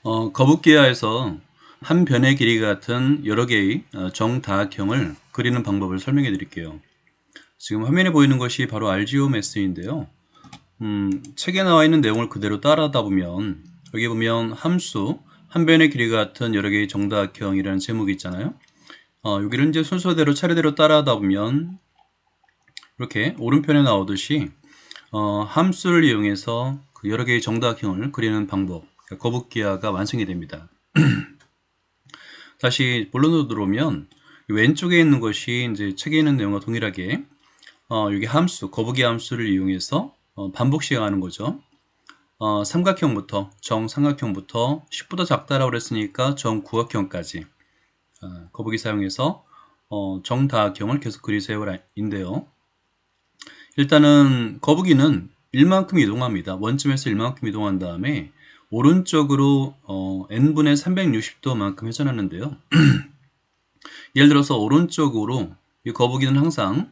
거북기하에서 한 변의 길이가 같은 여러 개의 정다각형을 그리는 방법을 설명해 드릴게요. 지금 화면에 보이는 것이 바로 알지오매스인데요. 책에 나와 있는 내용을 그대로 따라하다 보면 여기 보면 함수 한 변의 길이가 같은 여러 개의 정다각형이라는 제목이 있잖아요. 여기를 이제 순서대로 차례대로 따라하다 보면 이렇게 오른편에 나오듯이 함수를 이용해서 그 여러 개의 정다각형을 그리는 방법, 그러니까 거북기하가 완성이 됩니다. 다시 본론으로 들어오면 왼쪽에 있는 것이 이제 책에 있는 내용과 동일하게 여기 함수, 거북이 함수를 이용해서 반복 시행하는 거죠. 삼각형부터 정삼각형부터 10보다 작다라고 그랬으니까 정구각형까지 거북이 사용해서 정다각형을 계속 그리세요인데요. 일단은 거북이는 1만큼 이동합니다. 원점에서 1만큼 이동한 다음에 오른쪽으로 n분의 360도만큼 회전하는데요. 예를 들어서 오른쪽으로 이 거북이는 항상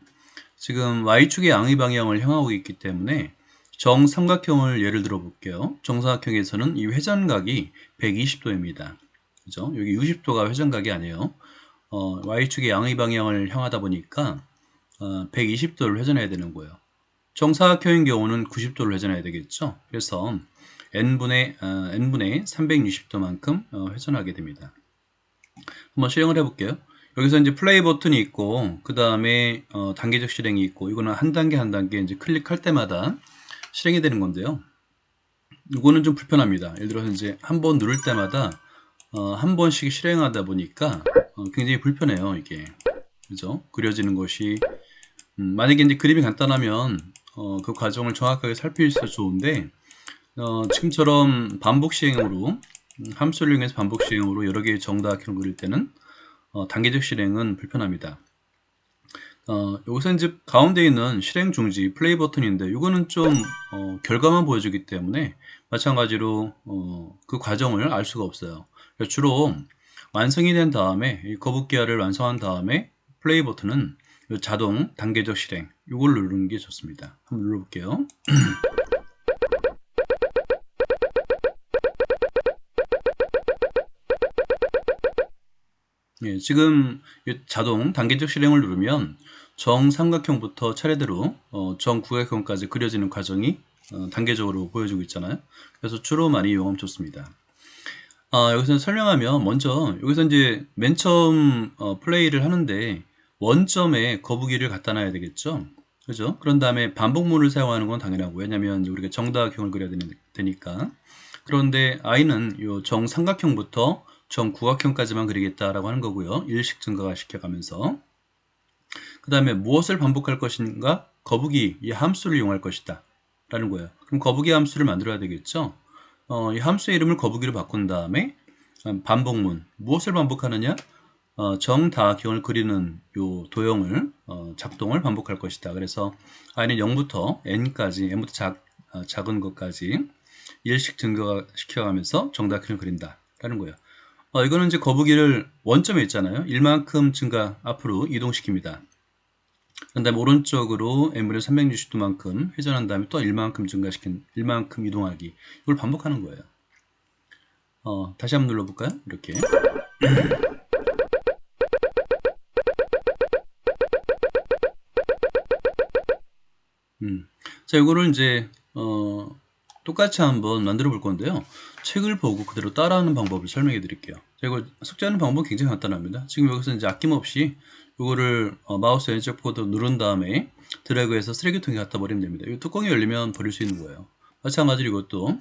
지금 y축의 양의 방향을 향하고 있기 때문에 정삼각형을 예를 들어 볼게요. 정삼각형에서는 이 회전각이 120도입니다. 그죠? 여기 60도가 회전각이 아니에요. y축의 양의 방향을 향하다 보니까 120도를 회전해야 되는 거예요. 정사각형인 경우는 90도를 회전해야 되겠죠. 그래서 n분의 360도만큼 회전하게 됩니다. 한번 실행을 해볼게요. 여기서 이제 플레이 버튼이 있고 그 다음에 단계적 실행이 있고 이거는 한 단계 한 단계 이제 클릭할 때마다 실행이 되는 건데요. 이거는 좀 불편합니다. 예를 들어서 이제 한 번 누를 때마다 한 번씩 실행하다 보니까 굉장히 불편해요. 이게 그죠? 그려지는 것이 만약에 이제 그림이 간단하면 그 과정을 정확하게 살필 수 있어서 좋은데 지금처럼 반복 시행으로 함수를 이용해서 반복 시행으로 여러 개의 정다각형을 그릴 때는 단계적 실행은 불편합니다. 여기서 이제 가운데 있는 실행 중지 플레이 버튼인데 이거는 좀 결과만 보여주기 때문에 마찬가지로 그 과정을 알 수가 없어요. 주로 완성이 된 다음에 이 거북기하를 완성한 다음에 플레이 버튼은 자동 단계적 실행 이걸 누르는 게 좋습니다. 한번 눌러볼게요. 예, 지금 자동 단계적 실행을 누르면 정삼각형부터 차례대로 정구각형까지 그려지는 과정이 단계적으로 보여주고 있잖아요. 그래서 주로 많이 이용하면 좋습니다. 여기서 설명하면 먼저 여기서 이제 맨 처음 플레이를 하는데 원점에 거북이를 갖다 놔야 되겠죠. 그죠? 그런 다음에 반복문을 사용하는 건 당연하고 왜냐면 우리가 정다각형을 그려야 되니까. 그런데 i는 요 정삼각형부터 정구각형까지만 그리겠다라고 하는 거고요. 일식 증가가 시켜가면서 그 다음에 무엇을 반복할 것인가? 거북이 이 함수를 이용할 것이다 라는 거예요. 그럼 거북이 함수를 만들어야 되겠죠. 이 함수의 이름을 거북이로 바꾼 다음에 반복문 무엇을 반복하느냐? 정다각형을 그리는 요 도형을 작동을 반복할 것이다. 그래서 i는 0부터 n까지 n부터 작은 것까지 일씩 증가시켜가면서 정다각형을 그린다 라는 거예요. 이거는 이제 거북이를 원점에 있잖아요. 1만큼 증가 앞으로 이동시킵니다. 그 다음에 오른쪽으로 n분의 360도만큼 회전한 다음에 또 1만큼 증가시킨 1만큼 이동하기 이걸 반복하는 거예요. 다시 한번 눌러볼까요? 이렇게 자 이거를 이제 똑같이 한번 만들어 볼 건데요. 책을 보고 그대로 따라하는 방법을 설명해 드릴게요. 자, 이거 숙제하는 방법은 굉장히 간단합니다. 지금 여기서 이제 아낌없이 이거를 마우스 왼쪽 버튼 누른 다음에 드래그해서 쓰레기통에 갖다 버리면 됩니다. 이 뚜껑이 열리면 버릴 수 있는 거예요. 마찬가지로 이것도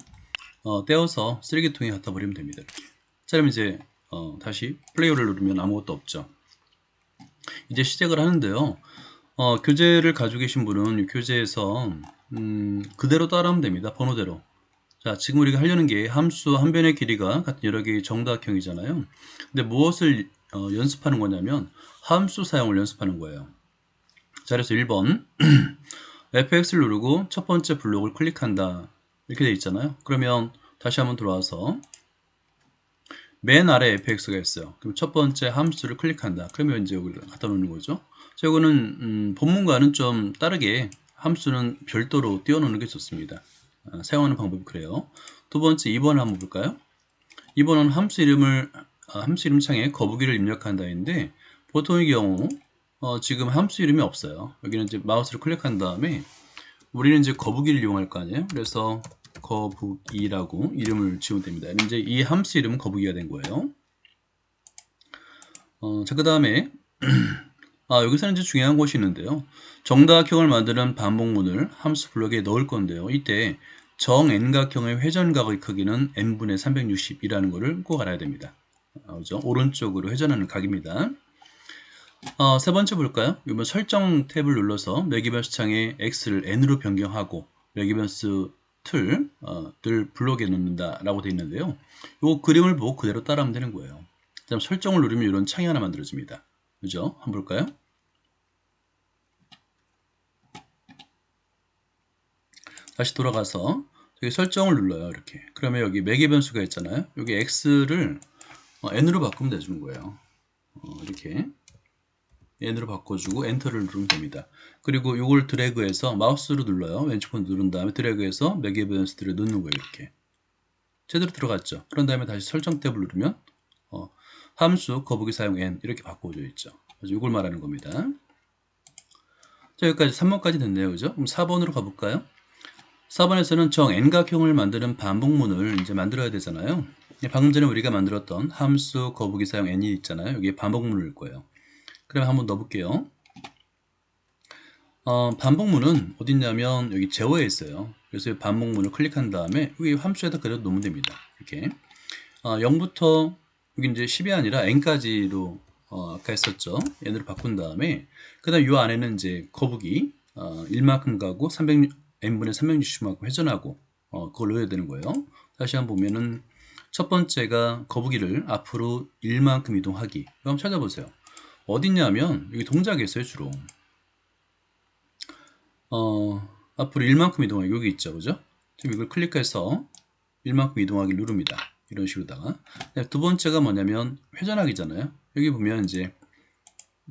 떼어서 쓰레기통에 갖다 버리면 됩니다. 이렇게. 자 그럼 이제 다시 플레이어를 누르면 아무것도 없죠. 이제 시작을 하는데요. 교재를 가지고 계신 분은 교재에서 그대로 따라하면 됩니다. 번호대로. 자, 지금 우리가 하려는 게 함수 한 변의 길이가 같은 여러 개의 정다각형이잖아요. 근데 무엇을 연습하는 거냐면 함수 사용을 연습하는 거예요. 자, 그래서 1번 FX를 누르고 첫 번째 블록을 클릭한다. 이렇게 되어 있잖아요. 그러면 다시 한번 들어와서 맨 아래 fx가 있어요. 그럼 첫 번째 함수를 클릭한다. 그러면 이제 여기를 갖다 놓는 거죠. 자, 이거는 본문과는 좀 다르게 함수는 별도로 띄워놓는 게 좋습니다. 사용하는 방법이 그래요. 두 번째 2번 한번 볼까요? 2번은 함수 이름 창에 거북이를 입력한다인데 보통의 경우 지금 함수 이름이 없어요. 여기는 이제 마우스를 클릭한 다음에 우리는 이제 거북이를 이용할 거 아니에요. 그래서 거북이라고 이름을 지우면 됩니다. 이제 이 함수 이름은 거북이가 된 거예요. 자, 그 다음에 여기서는 이제 중요한 것이 있는데요. 정다각형을 만드는 반복문을 함수 블록에 넣을 건데요. 이때 정N각형의 회전각의 크기는 n분의 360이라는 것을 꼭 알아야 됩니다. 그죠? 오른쪽으로 회전하는 각입니다. 세 번째 볼까요? 이번 설정 탭을 눌러서 매기변수 창에 x를 n으로 변경하고 매기변수 틀을 블록에 넣는다 라고 되어 있는데요. 이 그림을 보고 그대로 따라하면 되는 거예요. 그다음 설정을 누르면 이런 창이 하나 만들어집니다. 그죠? 한번 볼까요? 다시 돌아가서 여기 설정을 눌러요. 이렇게. 그러면 여기 매개 변수가 있잖아요. 여기 x를 n으로 바꾸면 되는 거예요. 이렇게 n으로 바꿔주고 엔터를 누르면 됩니다. 그리고 이걸 드래그해서 마우스로 눌러요. 왼쪽 번 누른 다음에 드래그해서 매개 변수들을 넣는 거예요. 이렇게. 제대로 들어갔죠. 그런 다음에 다시 설정 탭을 누르면 함수 거북이 사용 n 이렇게 바꿔져 있죠. 그래서 이걸 말하는 겁니다. 자, 여기까지 3번까지 됐네요. 그죠? 그럼 4번으로 가볼까요? 4번에서는 정 n각형을 만드는 반복문을 이제 만들어야 되잖아요. 방금 전에 우리가 만들었던 함수 거북이 사용 n이 있잖아요. 여기에 반복문을 거예요. 그럼 한번 넣어볼게요. 반복문은 어디 있냐면 여기 제어에 있어요. 그래서 이 반복문을 클릭한 다음에 여기 함수에다 그대로 넣으면 됩니다. 이렇게 0부터 여기 이제 10이 아니라 n까지로 아까 했었죠. n으로 바꾼 다음에 그다음 이 안에는 이제 거북이 1만큼 가고 n분의 360만큼 회전하고 그걸 넣어야 되는 거예요. 다시 한번 보면은 첫 번째가 거북이를 앞으로 1만큼 이동하기. 이거 한번 찾아보세요. 어딨냐면 여기 동작이 있어요. 주로 앞으로 1만큼 이동하기 여기 있죠. 그죠? 지금 이걸 클릭해서 1만큼 이동하기 누릅니다. 이런 식으로다가 두 번째가 뭐냐면 회전하기잖아요. 여기 보면 이제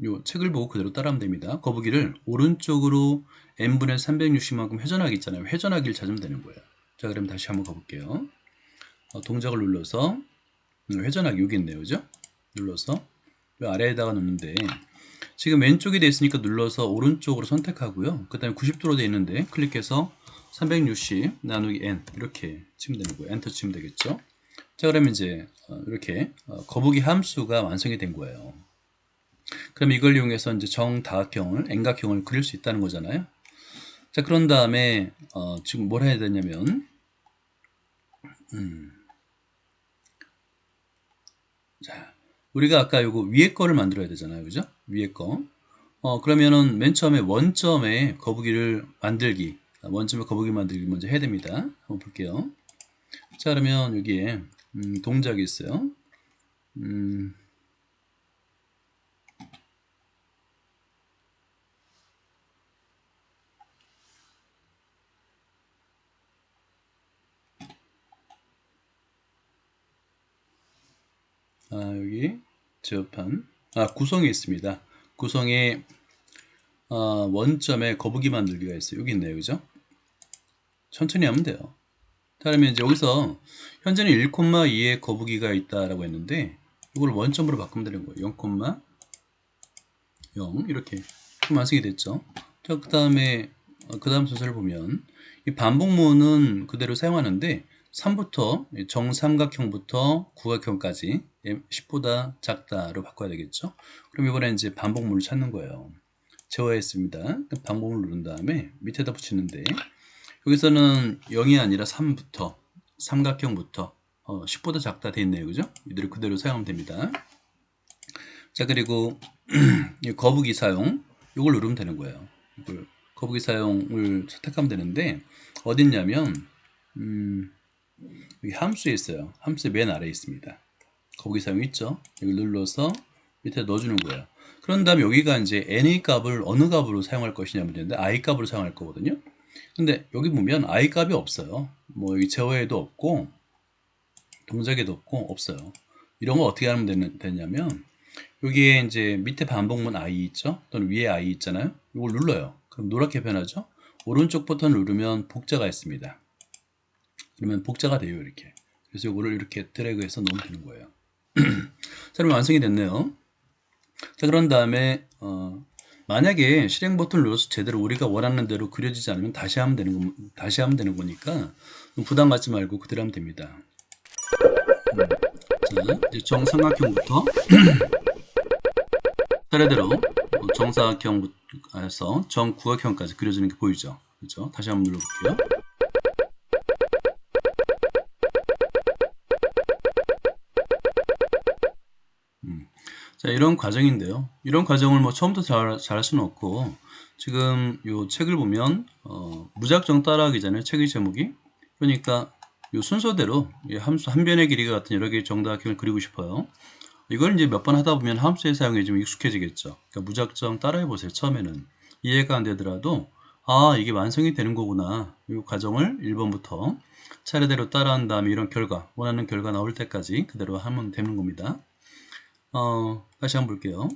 요 책을 보고 그대로 따라하면 됩니다. 거북이를 오른쪽으로 n분의 360만큼 회전하기 있잖아요. 회전하기를 찾으면 되는 거예요. 자, 그럼 다시 한번 가볼게요. 동작을 눌러서 회전하기 여기 있네요. 그죠? 눌러서 요 아래에다가 놓는데 지금 왼쪽이 돼 있으니까 눌러서 오른쪽으로 선택하고요. 그 다음에 90도로 돼 있는데 클릭해서 360 나누기 n 이렇게 치면 되는 거예요. 엔터 치면 되겠죠. 자, 그러면 이제 이렇게 거북이 함수가 완성이 된 거예요. 그럼 이걸 이용해서 이제 정다각형을 n각형을 그릴 수 있다는 거잖아요. 자, 그런 다음에 지금 뭘 해야 되냐면 자, 우리가 아까 요거 위에 거를 만들어야 되잖아요. 그죠? 위에 거. 그러면은 맨 처음에 원점에 거북이를 만들기, 원점에 거북이 만들기 먼저 해야 됩니다. 한번 볼게요. 자, 그러면 여기에 동작이 있어요. 여기 제어판 구성이 있습니다. 구성에 원점에 거북이 만들기가 있어요. 여기 있네요. 그죠? 천천히 하면 돼요. 그러면 이제 여기서 현재는 1,2에 거북이가 있다라고 했는데 이걸 원점으로 바꾸면 되는 거예요. 0,0 이렇게 완성이 됐죠. 자, 그 다음 순서를 보면 이 반복문은 그대로 사용하는데 3부터 정삼각형부터 구각형까지 10보다 작다로 바꿔야 되겠죠. 그럼 이번에 이제 반복문을 찾는 거예요. 제어했습니다. 반복문을 누른 다음에 밑에다 붙이는데 여기서는 0이 아니라 3부터 삼각형부터 10보다 작다 돼 있네요. 그죠? 이대로 그대로 사용하면 됩니다. 자, 그리고 거북이 사용 이걸 누르면 되는 거예요. 이걸 거북이 사용을 선택하면 되는데 어디 있냐면 여기 함수에 있어요. 함수의 맨 아래에 있습니다. 거북이 사용 있죠? 여기 눌러서 밑에 넣어주는 거예요. 그런 다음에 여기가 이제 n의 값을 어느 값으로 사용할 것이냐 문제인데 i 값으로 사용할 거거든요. 근데 여기 보면 i 값이 없어요. 뭐 여기 제어에도 없고 동작에도 없고 없어요. 이런 거 어떻게 하면 되냐면 여기에 이제 밑에 반복문 i 있죠? 또는 위에 i 있잖아요. 이걸 눌러요. 그럼 노랗게 변하죠? 오른쪽 버튼을 누르면 복자가 있습니다. 그러면 복자가 돼요. 이렇게. 그래서 이거를 이렇게 드래그해서 넣으면 되는 거예요. 자, 그럼 완성이 됐네요. 자, 그런 다음에 만약에 실행 버튼을 눌러서 제대로 우리가 원하는 대로 그려지지 않으면 다시 하면 되는 거니까 부담 갖지 말고 그대로 하면 됩니다. 자, 이제 정삼각형부터 차례대로 정사각형에서 정구각형까지 그려지는 게 보이죠? 그렇죠? 다시 한번 눌러볼게요. 자, 이런 과정인데요. 이런 과정을 뭐 처음부터 잘할 수는 없고, 지금 요 책을 보면 무작정 따라하기잖아요. 책의 제목이. 그러니까 요 순서대로 함수 한 변의 길이가 같은 여러 개의 정다각형을 그리고 싶어요. 이걸 이제 몇 번 하다 보면 함수의 사용에 좀 익숙해지겠죠. 그러니까 무작정 따라해 보세요. 처음에는 이해가 안 되더라도 이게 완성이 되는 거구나. 이 과정을 1번부터 차례대로 따라한 다음에 이런 결과, 원하는 결과 나올 때까지 그대로 하면 되는 겁니다. 다시 한번 볼게요.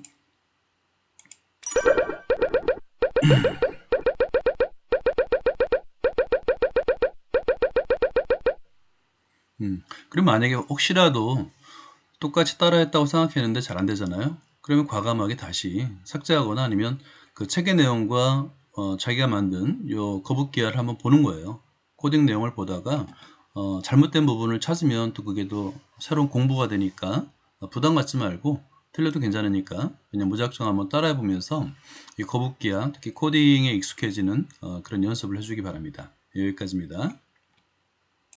그럼 만약에 혹시라도 똑같이 따라했다고 생각했는데 잘 안 되잖아요. 그러면 과감하게 다시 삭제하거나 아니면 그 책의 내용과 자기가 만든 요 거북기화를 한번 보는 거예요. 코딩 내용을 보다가 잘못된 부분을 찾으면 또 그게 또 새로운 공부가 되니까 부담 갖지 말고 틀려도 괜찮으니까 그냥 무작정 한번 따라해 보면서 이 거북기화 특히 코딩에 익숙해지는 그런 연습을 해주기 바랍니다. 여기까지입니다.